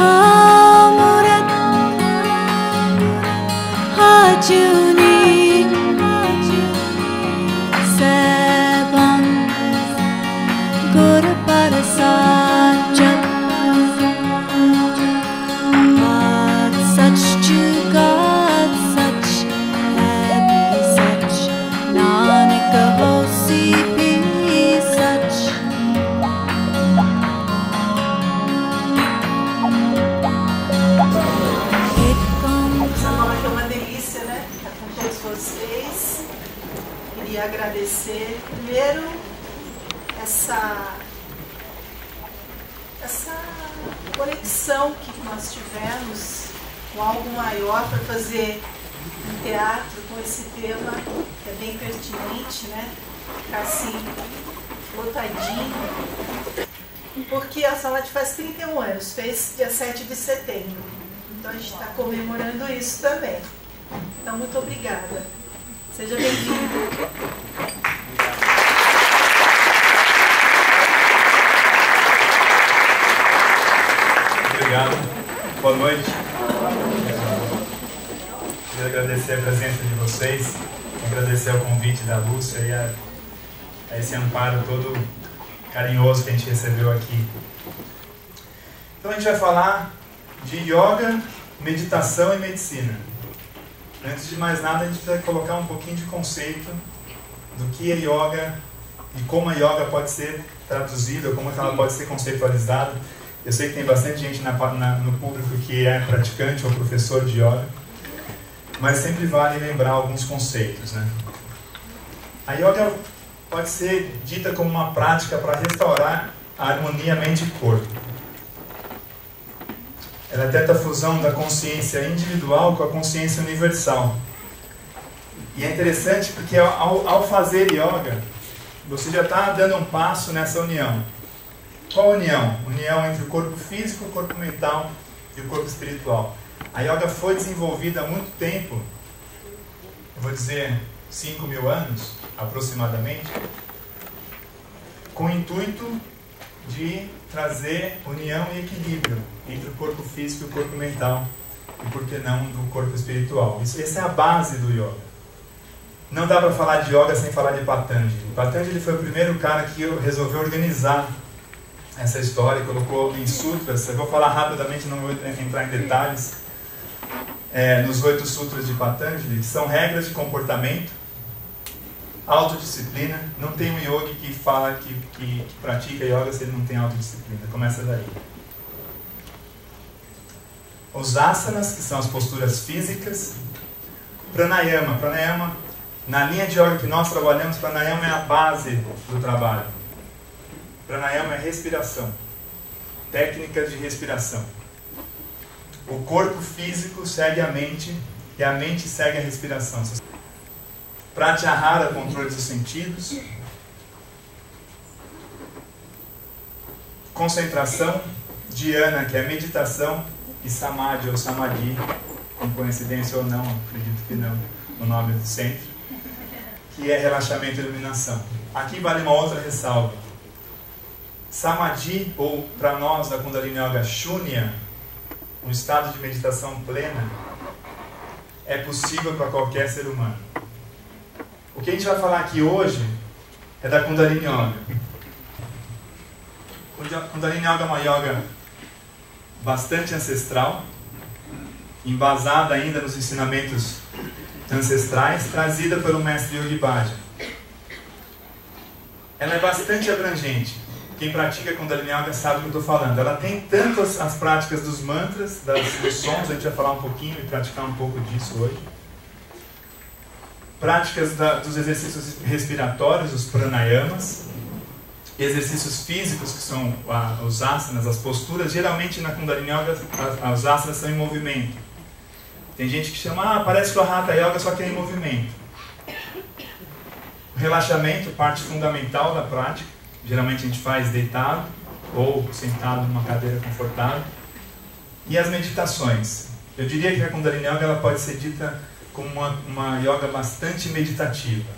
아무런 하주니 세번 구르바를 쌓죠. God such to God such happy such Nanak hosi be such. É uma delícia, né? Estar com todos vocês. Queria agradecer primeiro essa conexão que nós tivemos com algo maior para fazer um teatro com esse tema que é bem pertinente, né? Ficar assim, lotadinho. Porque a Salad faz 31 anos, fez dia 7 de setembro. Então a gente está comemorando isso também. Então, muito obrigada. Seja bem-vindo. Obrigado. Boa noite. Queria agradecer a presença de vocês, agradecer o convite da Lúcia e a esse amparo todo carinhoso que a gente recebeu aqui. Então a gente vai falar de yoga, meditação e medicina. Antes de mais nada, a gente precisa colocar um pouquinho de conceito do que é yoga e como a yoga pode ser traduzida, como ela pode ser conceitualizada. Eu sei que tem bastante gente no público que é praticante ou professor de yoga, mas sempre vale lembrar alguns conceitos, né? A yoga pode ser dita como uma prática para restaurar a harmonia mente e corpo. Ela tenta a fusão da consciência individual com a consciência universal. E é interessante porque ao fazer yoga, você já está dando um passo nessa união. Qual união? União entre o corpo físico, o corpo mental e o corpo espiritual. A yoga foi desenvolvida há muito tempo, eu vou dizer 5.000 anos aproximadamente, com o intuito de trazer união e equilíbrio entre o corpo físico e o corpo mental, e por que não do corpo espiritual. Essa é a base do yoga. Não dá para falar de yoga sem falar de Patanjali. Patanjali foi o primeiro cara que resolveu organizar essa história, colocou em sutras. Eu vou falar rapidamente, não vou entrar em detalhes. Nos 8 sutras de Patanjali, que são regras de comportamento, autodisciplina. Não tem um yogi que fala que pratica yoga se ele não tem autodisciplina. Começa daí. Os asanas, que são as posturas físicas. Pranayama. Pranayama, na linha de yoga que nós trabalhamos, pranayama é a base do trabalho. Pranayama é respiração. Técnicas de respiração. O corpo físico segue a mente e a mente segue a respiração. Pratyahara, controle dos sentidos. Concentração. Dhyana, que é meditação. E Samadhi ou Samadhi, com coincidência ou não, acredito que não, o nome do centro, que é relaxamento e iluminação. Aqui vale uma outra ressalva. Samadhi, ou para nós da Kundalini Yoga, Shunya, um estado de meditação plena, é possível para qualquer ser humano. O que a gente vai falar aqui hoje é da Kundalini Yoga. Kundalini Yoga é uma yoga bastante ancestral, embasada ainda nos ensinamentos ancestrais, trazida pelo mestre Yogi Bhajan. Ela é bastante abrangente. Quem pratica Kundalini Yoga sabe o que eu estou falando. Ela tem tanto as práticas dos mantras, dos sons, a gente vai falar um pouquinho e praticar um pouco disso hoje. Práticas dos exercícios respiratórios, os pranayamas. Exercícios físicos, que são os asanas, as posturas. Geralmente na Kundalini Yoga as asanas são em movimento. Tem gente que chama, parece que o Hatha Yoga, só que é em movimento. O relaxamento, parte fundamental da prática. Geralmente a gente faz deitado ou sentado numa cadeira confortável. E as meditações. Eu diria que a Kundalini Yoga ela pode ser dita como uma yoga bastante meditativa.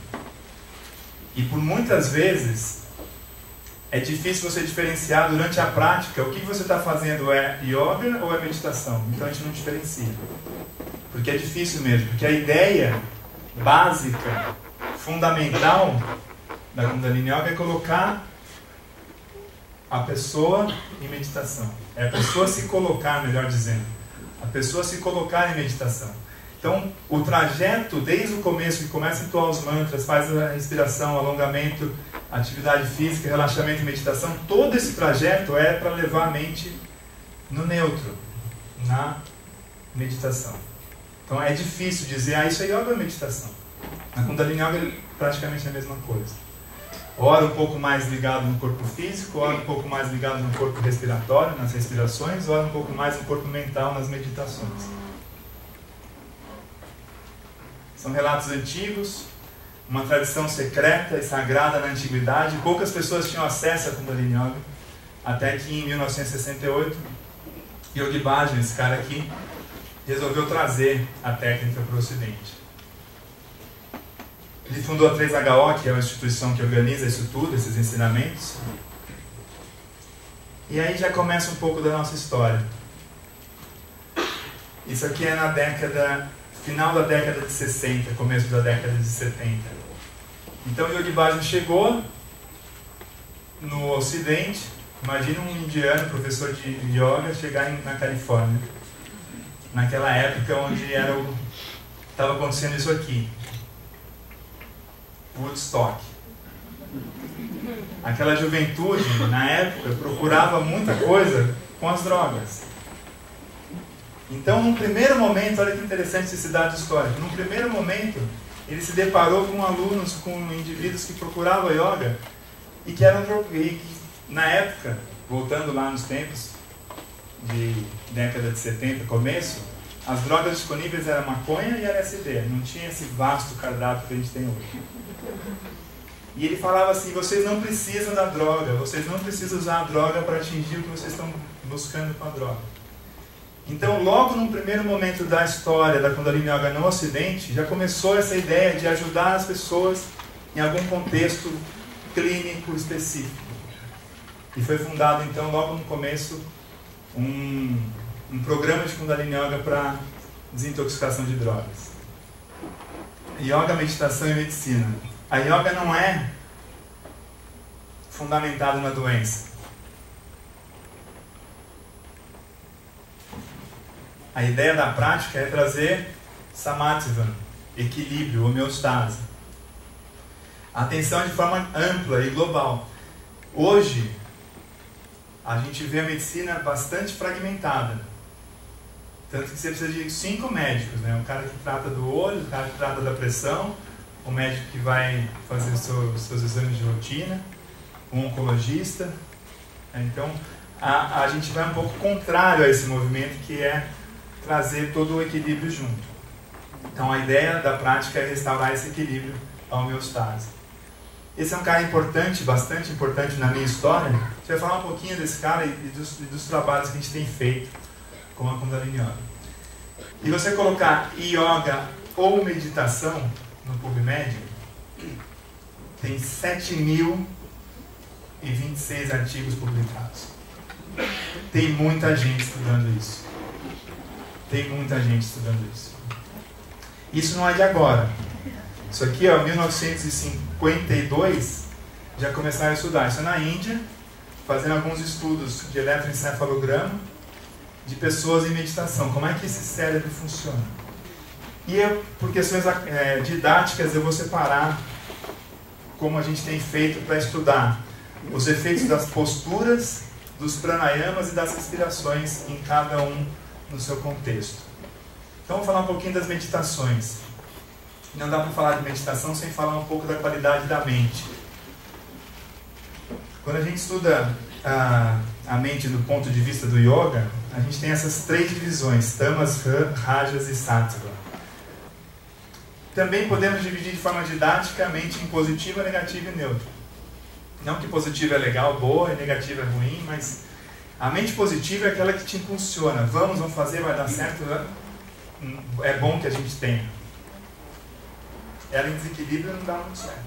E por muitas vezes é difícil você diferenciar durante a prática o que você está fazendo é yoga ou é meditação. Então a gente não diferencia. Porque é difícil mesmo. Porque a ideia básica, fundamental da Kundalini Yoga é colocar a pessoa em meditação. É a pessoa se colocar, melhor dizendo. A pessoa se colocar em meditação. Então, o trajeto, desde o começo, que começa a entoar os mantras, faz a respiração, alongamento, atividade física, relaxamento e meditação, todo esse trajeto é para levar a mente no neutro, na meditação. Então, é difícil dizer, isso é yoga ou meditação? Na Kundalini Yoga é praticamente a mesma coisa. Ora um pouco mais ligado no corpo físico, ora um pouco mais ligado no corpo respiratório, nas respirações, ora um pouco mais no corpo mental, nas meditações. São relatos antigos, uma tradição secreta e sagrada na antiguidade. Poucas pessoas tinham acesso a Kundalini Yoga, até que em 1968, Yogi Bhajan, esse cara aqui, resolveu trazer a técnica para o Ocidente. Ele fundou a 3HO, que é uma instituição que organiza isso tudo, esses ensinamentos. E aí já começa um pouco da nossa história. Isso aqui é na final da década de 60, começo da década de 70. Então Yogi Bhajan chegou no Ocidente. Imagina um indiano, professor de yoga, chegar na Califórnia. Naquela época onde estava acontecendo isso aqui. Woodstock. Aquela juventude, na época, procurava muita coisa com as drogas. Então, num primeiro momento, olha que interessante esse dado histórico, num primeiro momento, ele se deparou com alunos, com indivíduos que procuravam yoga e que eram na época, voltando lá nos tempos de década de 70, começo, as drogas disponíveis eram maconha e LSD, não tinha esse vasto cardápio que a gente tem hoje. E ele falava assim, vocês não precisam da droga, vocês não precisam usar a droga para atingir o que vocês estão buscando com a droga. Então, logo no primeiro momento da história da Kundalini Yoga no Ocidente, já começou essa ideia de ajudar as pessoas em algum contexto clínico específico. E foi fundado, então, logo no começo, um programa de Kundalini Yoga para desintoxicação de drogas. Yoga, meditação e medicina. A yoga não é fundamentada na doença. A ideia da prática é trazer samatva, equilíbrio, homeostase. Atenção de forma ampla e global. Hoje, a gente vê a medicina bastante fragmentada. Tanto que você precisa de 5 médicos, né? O cara que trata do olho, o cara que trata da pressão, o médico que vai fazer os seus exames de rotina, um oncologista. Então, a gente vai um pouco contrário a esse movimento, que é trazer todo o equilíbrio junto. Então, a ideia da prática é restaurar esse equilíbrio, a homeostase. Esse é um cara importante, bastante importante na minha história. A gente vai falar um pouquinho desse cara e dos trabalhos que a gente tem feito com a Kundalini Yoga. E você colocar yoga ou meditação no PubMed, tem 7.026 artigos publicados. Tem muita gente estudando isso. Tem muita gente estudando isso. Isso não é de agora. Isso aqui, ó, 1952, já começaram a estudar. Isso é na Índia, fazendo alguns estudos de eletroencefalograma de pessoas em meditação. Como é que esse cérebro funciona? E por questões didáticas, eu vou separar como a gente tem feito para estudar os efeitos das posturas, dos pranayamas e das respirações em cada um no seu contexto. Então, vou falar um pouquinho das meditações. Não dá para falar de meditação sem falar um pouco da qualidade da mente. Quando a gente estuda a mente do ponto de vista do yoga, a gente tem essas 3 divisões, tamas, rajas e sattva. Também podemos dividir de forma didática a mente em positiva, negativa e neutra. Não que positiva é legal, boa, e negativa é ruim, mas a mente positiva é aquela que te impulsiona. Vamos fazer, vai dar certo, é bom que a gente tenha. Ela em desequilíbrio não dá muito certo.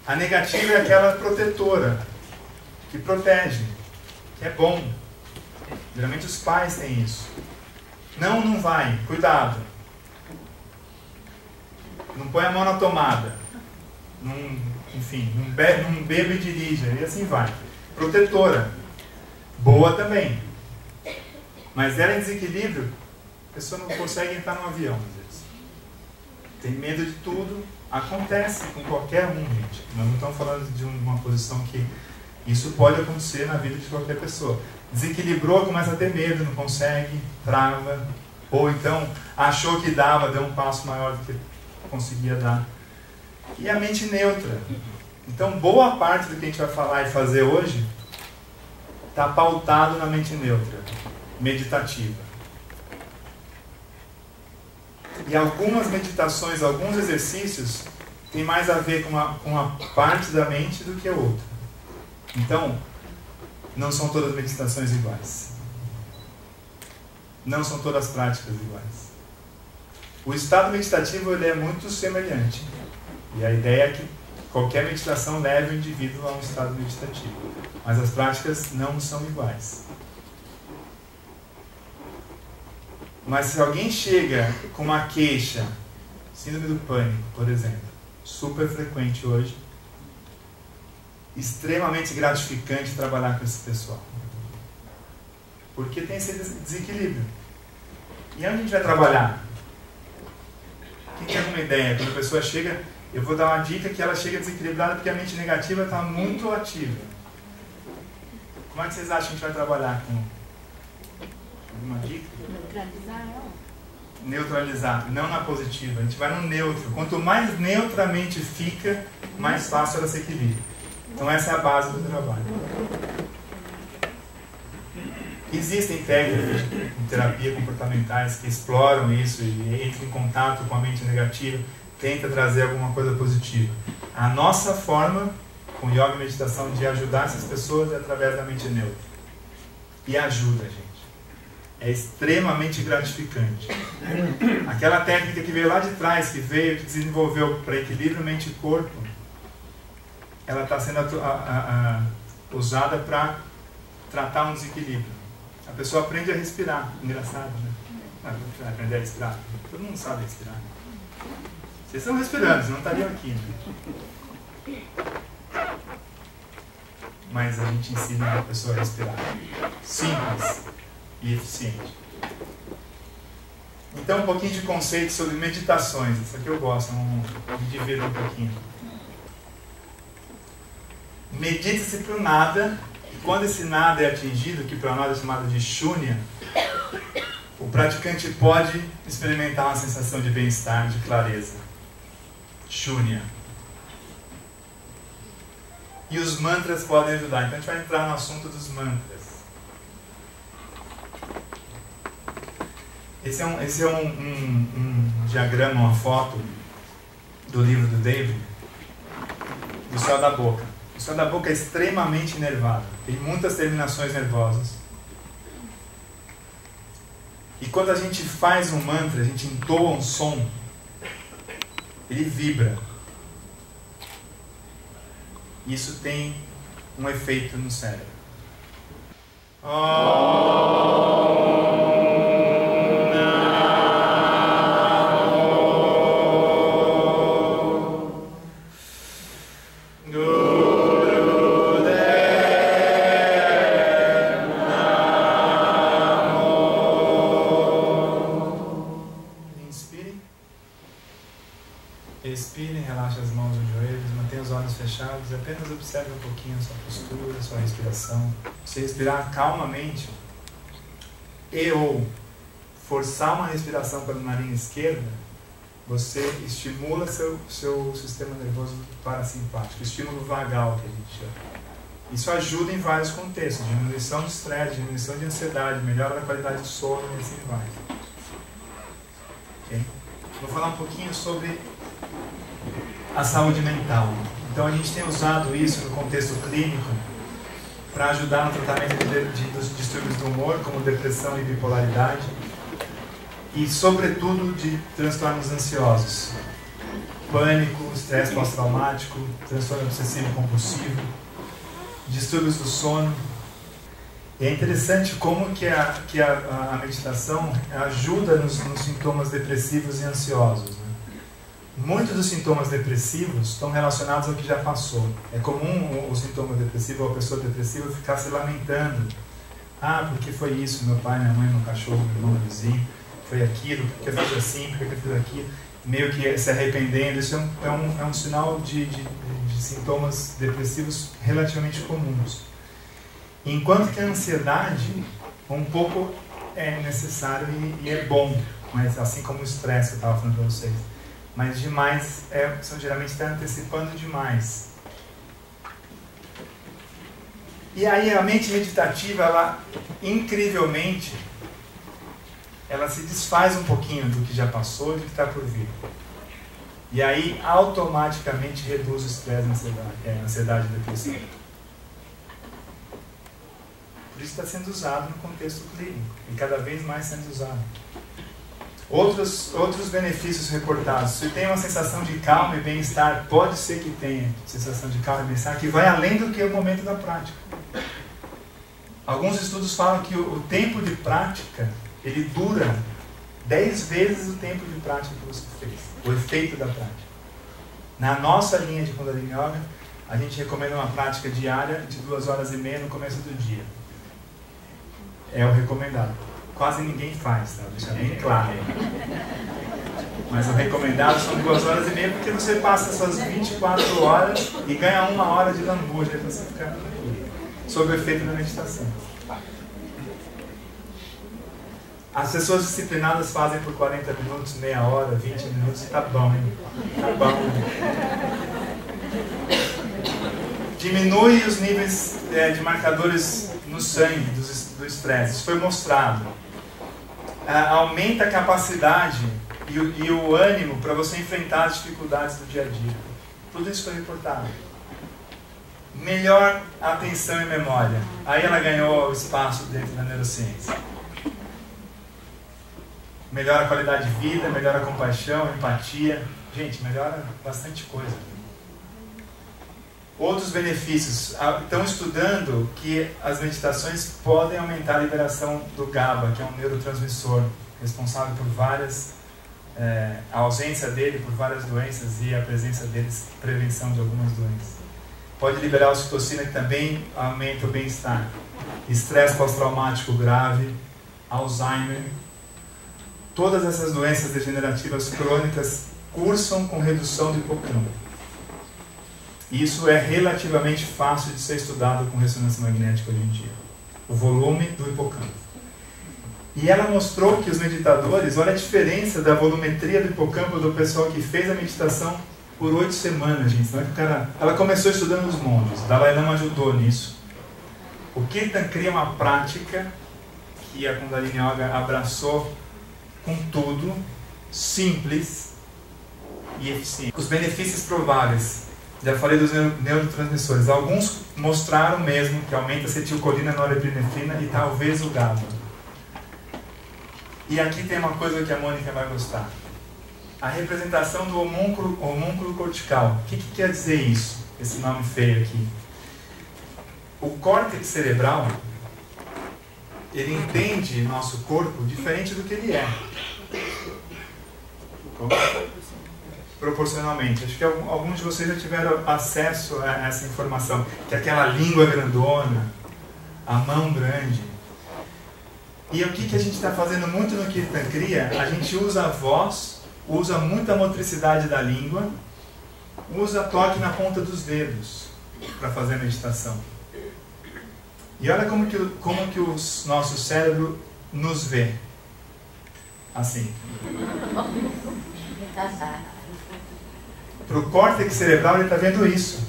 A negativa é aquela protetora, que protege, que é bom. Geralmente os pais têm isso. Não, não vai, cuidado. Não põe a mão na tomada. Enfim, não bebe e dirija, e assim vai. Protetora, boa também. Mas ela em desequilíbrio, a pessoa não consegue entrar no avião, às vezes. Tem medo de tudo. Acontece com qualquer um, gente. Nós não estamos falando de uma posição que isso pode acontecer na vida de qualquer pessoa. Desequilibrou, começa a ter medo, não consegue, trava. Ou então achou que dava, deu um passo maior do que conseguia dar. E a mente neutra. Então, boa parte do que a gente vai falar e fazer hoje está pautado na mente neutra, meditativa. E algumas meditações, alguns exercícios têm mais a ver com uma parte da mente do que a outra. Então, não são todas as meditações iguais. Não são todas as práticas iguais. O estado meditativo ele é muito semelhante. E a ideia é que qualquer meditação leve o indivíduo a um estado meditativo. Mas as práticas não são iguais. Mas se alguém chega com uma queixa, síndrome do pânico, por exemplo, super frequente hoje, extremamente gratificante trabalhar com esse pessoal. Porque tem esse desequilíbrio. E onde a gente vai trabalhar? Quem tem alguma ideia? Quando a pessoa chega, eu vou dar uma dica que ela chega desequilibrada porque a mente negativa está muito ativa. Como é que vocês acham que a gente vai trabalhar com alguma dica? Neutralizar ela. Neutralizar, não na positiva. A gente vai no neutro. Quanto mais neutramente fica, mais fácil ela se equilibra. Então essa é a base do trabalho. Existem técnicas de terapia comportamentais que exploram isso e entram em contato com a mente negativa, tenta trazer alguma coisa positiva. A nossa forma, com yoga e meditação, de ajudar essas pessoas é através da mente neutra. E ajuda, gente. É extremamente gratificante. Aquela técnica que veio lá de trás, que desenvolveu para equilíbrio mente e corpo, ela está sendo usada para tratar um desequilíbrio. A pessoa aprende a respirar. Engraçado, né? Não, aprender a respirar. Todo mundo sabe respirar. Vocês estão respirando, senão não estariam aqui. Né? Mas a gente ensina a pessoa a respirar. Simples e eficiente. Então, um pouquinho de conceito sobre meditações. Isso aqui eu gosto, vamos dividir um pouquinho. Medita-se para o nada, e quando esse nada é atingido, que para nós é chamado de shunya, o praticante pode experimentar uma sensação de bem-estar, de clareza. Shunya. E os mantras podem ajudar. Então a gente vai entrar no assunto dos mantras. Esse é um diagrama, uma foto do livro do David, do céu da boca. O céu da boca é extremamente inervado, tem muitas terminações nervosas. E quando a gente faz um mantra, a gente entoa um som, ele vibra. Isso tem um efeito no cérebro. Respirem, relaxem as mãos nos joelhos, mantenha os olhos fechados e apenas observe um pouquinho a sua postura, a sua respiração. Se respirar calmamente e ou forçar uma respiração pela narina esquerda, você estimula seu sistema nervoso parasimpático, estímulo vagal que a gente chama. Isso ajuda em vários contextos, diminuição de estresse, diminuição de ansiedade, melhora da qualidade de sono e assim vai. Okay? Vou falar um pouquinho sobre a saúde mental. Então a gente tem usado isso no contexto clínico para ajudar no tratamento dos distúrbios do humor, como depressão e bipolaridade, e sobretudo de transtornos ansiosos. pânico, estresse pós-traumático, transtorno obsessivo compulsivo, distúrbios do sono. E é interessante como que a meditação ajuda nos sintomas depressivos e ansiosos, né? Muitos dos sintomas depressivos estão relacionados ao que já passou. É comum o sintoma depressivo ou a pessoa depressiva ficar se lamentando. Ah, porque foi isso, meu pai, minha mãe, meu cachorro, meu irmão, meu vizinho, foi aquilo, porque eu fiz assim, porque eu fiz aquilo, meio que se arrependendo. Isso é um sinal de sintomas depressivos relativamente comuns. Enquanto que a ansiedade, um pouco é necessário e é bom, mas assim como o estresse que eu estava falando para vocês. Mas demais, geralmente está antecipando demais. E aí a mente meditativa, ela, incrivelmente, ela se desfaz um pouquinho do que já passou e do que está por vir. E aí automaticamente reduz o estresse, a ansiedade e a depressão. Por isso está sendo usado no contexto clínico e cada vez mais sendo usado. Outros benefícios reportados. Se tem uma sensação de calma e bem-estar, pode ser que tenha sensação de calma e bem-estar que vai além do que o momento da prática. Alguns estudos falam que o tempo de prática, ele dura 10 vezes o tempo de prática que você fez. O efeito da prática. Na nossa linha de Kundalini Yoga, a gente recomenda uma prática diária de 2 horas e meia no começo do dia. É o recomendado. Quase ninguém faz, tá? Deixa bem claro. Mas o recomendado são 2 horas e meia, porque você passa suas 24 horas e ganha 1 hora de lambuja para você ficar sob o efeito da meditação. As pessoas disciplinadas fazem por 40 minutos, meia hora, 20 minutos e tá bom, hein? Tá bom. Diminui os níveis de marcadores no sangue do estresse. Isso foi mostrado. Aumenta a capacidade e o ânimo para você enfrentar as dificuldades do dia a dia. Tudo isso foi reportado. Melhor atenção e memória. Aí ela ganhou espaço dentro da neurociência. Melhora a qualidade de vida, melhora a compaixão, empatia. Gente, melhora bastante coisa. Outros benefícios. Estão estudando que as meditações podem aumentar a liberação do GABA, que é um neurotransmissor responsável por a ausência dele por várias doenças e a presença deles, prevenção de algumas doenças. Pode liberar a ocitocina, que também aumenta o bem-estar. Estresse pós-traumático grave, Alzheimer. Todas essas doenças degenerativas crônicas cursam com redução do hipocampo. Isso é relativamente fácil de ser estudado com ressonância magnética hoje em dia. O volume do hipocampo. E ela mostrou que os meditadores, olha a diferença da volumetria do hipocampo do pessoal que fez a meditação por 8 semanas, gente. Não é que ela começou estudando os monges, Dalai Lama ajudou nisso. O Kirtan cria uma prática que a Kundalini Yoga abraçou com tudo, simples e eficiente. Os benefícios prováveis. Já falei dos neurotransmissores. Alguns mostraram mesmo que aumenta a acetilcolina, norepinefrina e talvez o GABA. E aqui tem uma coisa que a Mônica vai gostar. A representação do homúnculo cortical. O que quer dizer isso? Esse nome feio aqui. O córtex cerebral, ele entende nosso corpo diferente do que ele é. Como? Proporcionalmente. Acho que alguns de vocês já tiveram acesso a essa informação, que é aquela língua grandona, a mão grande. E o que a gente está fazendo muito no Kirtan Kriya? A gente usa a voz, usa muita motricidade da língua, usa toque na ponta dos dedos para fazer a meditação. E olha como que o nosso cérebro nos vê. Assim. Para o córtex cerebral ele está vendo isso.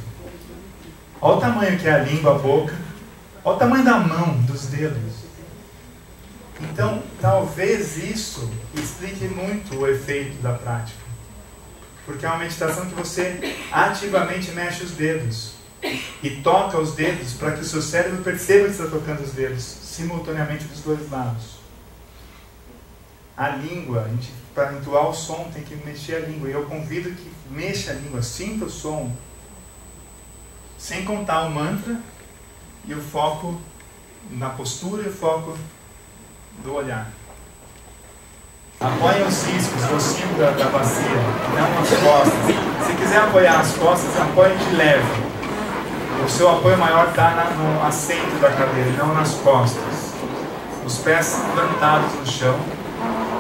Olha o tamanho que é a língua, a boca. Olha o tamanho da mão, dos dedos. Então, talvez isso explique muito o efeito da prática. Porque é uma meditação que você ativamente mexe os dedos. E toca os dedos para que o seu cérebro perceba que está tocando os dedos simultaneamente dos dois lados. a língua, para entoar o som tem que mexer a língua. E eu convido que mexa a língua, sinta o som, sem contar o mantra e o foco na postura e o foco do olhar. Apoiem os ciscos, o ossinho da bacia, não as costas. Se quiser apoiar as costas, apoie de leve. O seu apoio maior está no assento da cadeira, não nas costas. Os pés plantados no chão.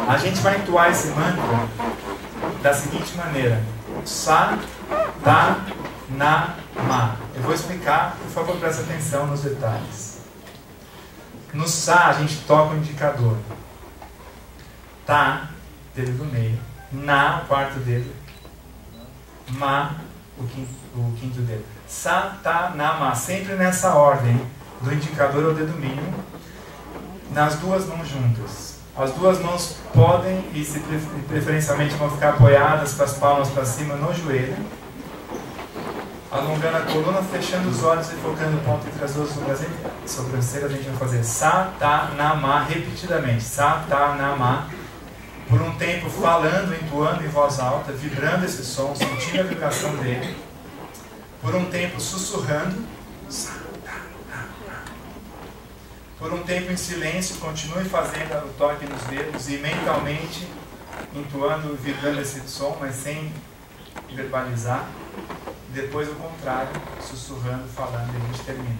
A gente vai entoar esse mantra da seguinte maneira: Sa, Ta, Na, Ma. Eu vou explicar, por favor, preste atenção nos detalhes. No Sa, a gente toca o indicador. Ta, dedo do meio. Na, o quarto dedo. Ma, o quinto dedo. Sa, Ta, Na, Ma. Sempre nessa ordem, do indicador ao dedo mínimo, nas duas mãos juntas. As duas mãos podem e preferencialmente vão ficar apoiadas com as palmas para cima no joelho, alongando a coluna, fechando os olhos e focando o ponto entre as duas sobrancelhas. A gente vai fazer Sa, Ta, Na, Ma repetidamente. Sa, Ta, Na, Ma. Por um tempo falando, entoando em voz alta, vibrando esse som, sentindo a vibração dele. Por um tempo sussurrando. Sa, Ta, Na, Ma. Por um tempo em silêncio, continue fazendo o toque nos dedos e mentalmente entoando, vibrando esse som, mas sem verbalizar. Depois o contrário, sussurrando, falando, e a gente termina.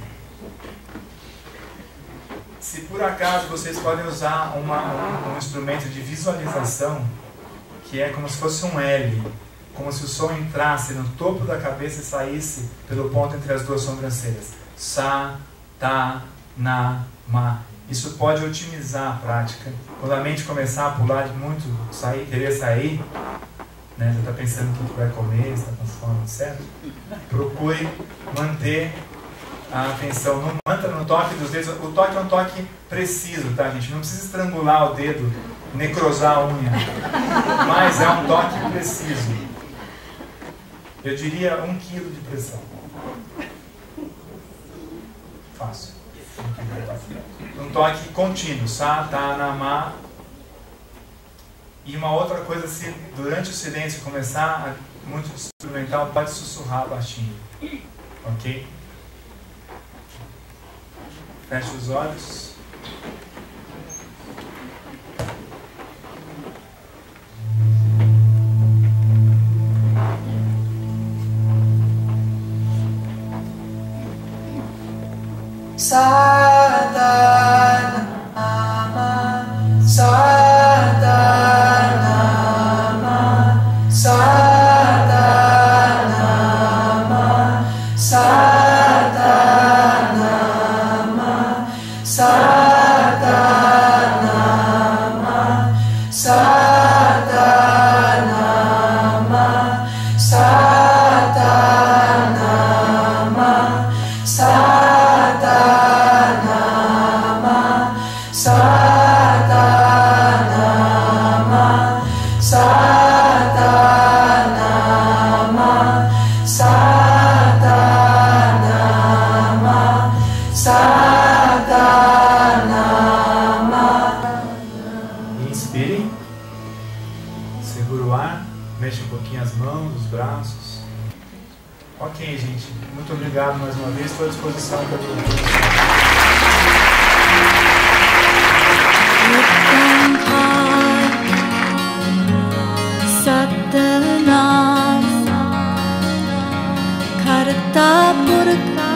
Se por acaso vocês podem usar um instrumento de visualização, que é como se fosse um L, como se o som entrasse no topo da cabeça e saísse pelo ponto entre as duas sobrancelhas. Sa, Ta, Na, Ma. Isso pode otimizar a prática. Quando a mente começar a pular de muito, querer sair, né, já está pensando o que vai comer, está com fome, certo? Procure manter a atenção no mantra, no toque dos dedos. O toque é um toque preciso, tá, gente? Não precisa estrangular o dedo, necrosar a unha, mas é um toque preciso. Eu diria 1 kg de pressão. Fácil. Um toque contínuo. Sa, Ta, Na, Ma. E uma outra coisa, se durante o silêncio começar muito instrumental, pode sussurrar baixinho. Ok? Feche os olhos. Sadhanama, Sadhanama, Sadhanama, Sadhanama, Sadhanama, Sadhanama, Sadhanama, Sadhanama, Sadhanama, Sadhanama, Sadhanama, Sadhanama. Inspire. Segura o ar. Mexe um pouquinho as mãos, os braços. Ok, gente. Muito obrigado mais uma vez. Estou à disposição para todos. Satnam Karta Purta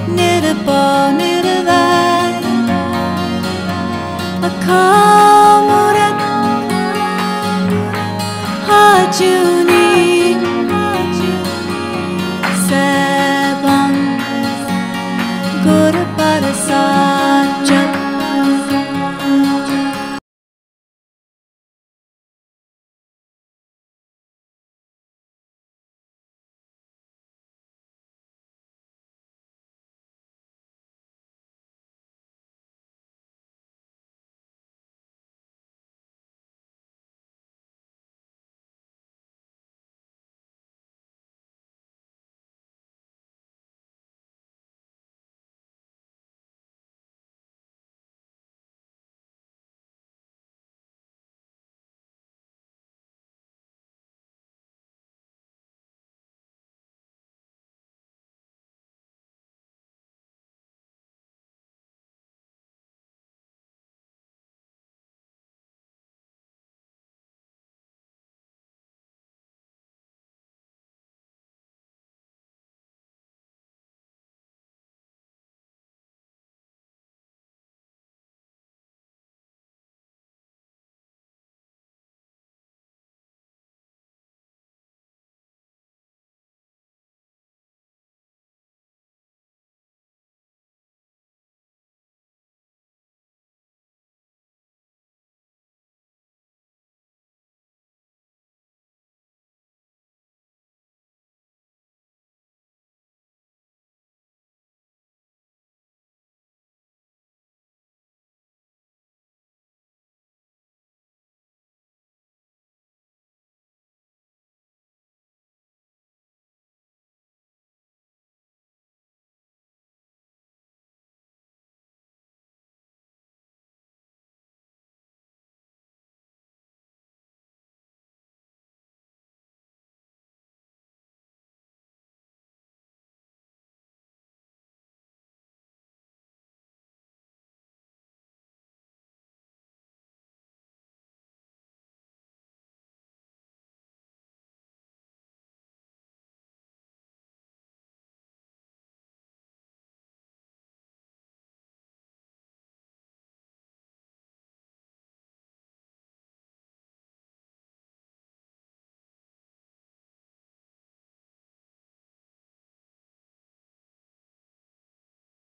Nirpa Nirvair Akamurat Haju